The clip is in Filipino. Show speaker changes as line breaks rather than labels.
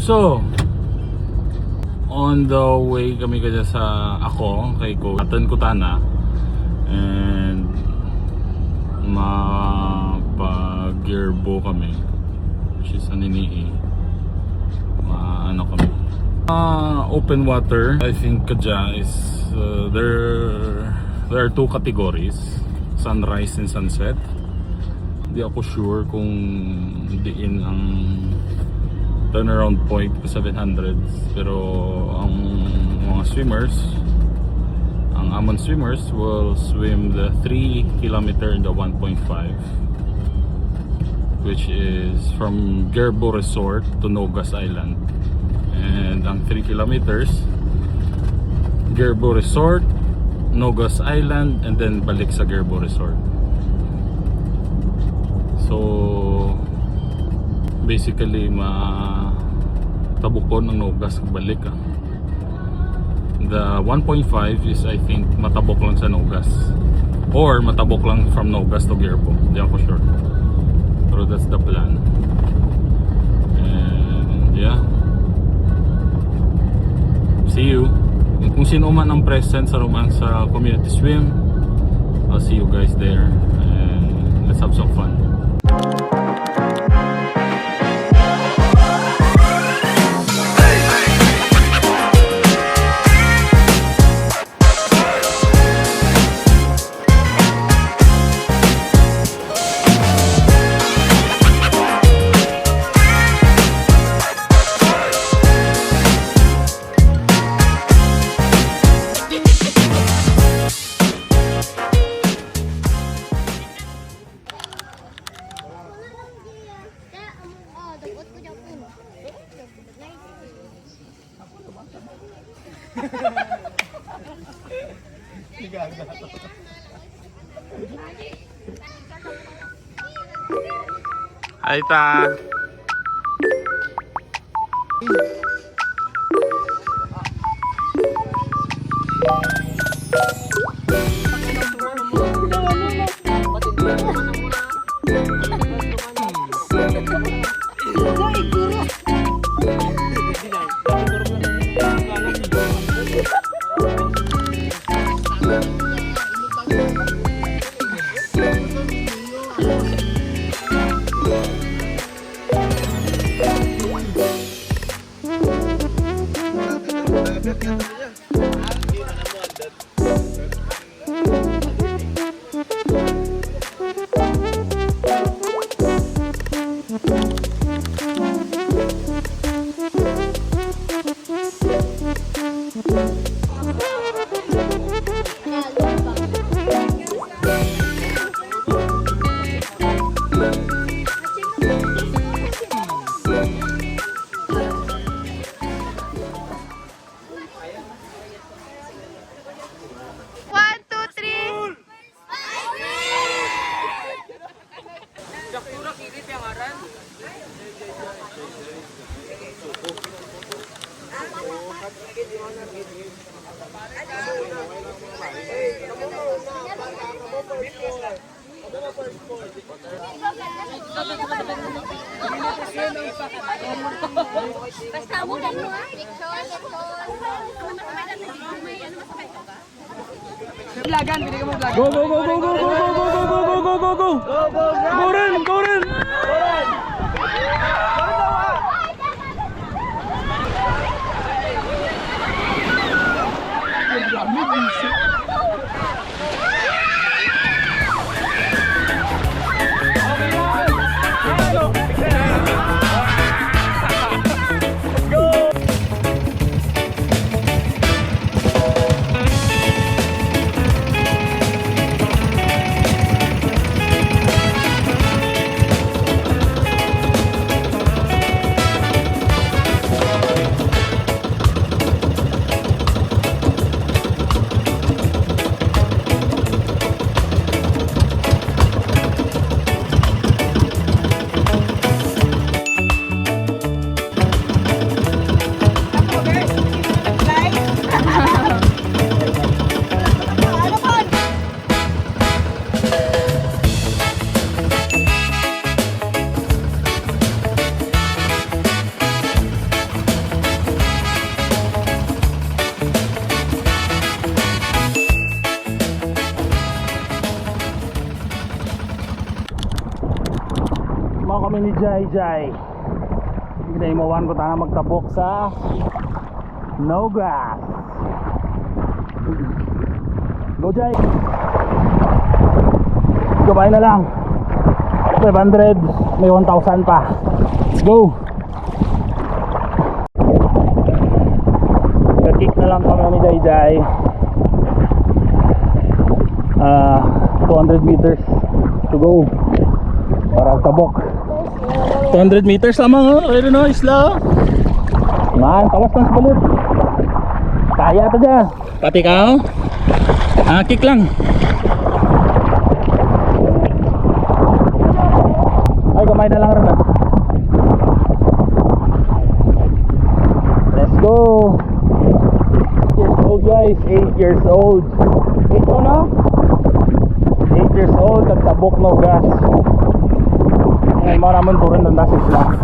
So, on the way kami kaya sa kay Atan Kutana, and mapag-gearbo kami, which is Aninihi. Ano kami, open water. I think Kadya is there are two categories, sunrise and sunset. Hindi ako sure kung diin ang turnaround point ko 700, pero ang mga swimmers, ang Amon swimmers will swim the 3 kilometer and the 1.5, which is from Gerbo Resort to Nogas Island. And ang 3 kilometers, Gerbo Resort, Nogas Island, and then balik sa Gerbo Resort. So basically matabukon ang Nogas balik. The 1.5 is, I think, matabok lang sa Nogas, or matabok lang from Nogas to Gerbo, hindi ako sure, pero that's the plan. And yeah, see you. Kung sino man ang present sa Romansa Community Swim, I'll see you guys there, and let's have some fun. Hi Ta.
Basta mo lang mo ha? Lagan, pili ka mo vlog.
Go, go, go, go, go, go, go, go, go, go, go, go, go. Go rin, go rin.
kami ni Jai Jai. Ginaimawan ko tayo magtabok sa no grass. Go Jai. Gabay na lang. 500, may 1,000 pa. Let's go. Kick na lang kami ni Jai Jai. 200 meters to go para tabok. 200 meters lamang, oh. Ayun na, isla. Man, tawas lang sa balut. Kaya pa dyan. Pati ka, oh. Kick lang. Ay, gamay na lang rin, ah. Let's go. 8 years old, guys. 8 years old. 8 mo na? 8 years old, nagtabok no gas. Ngayon maraming turin ng dasit lang.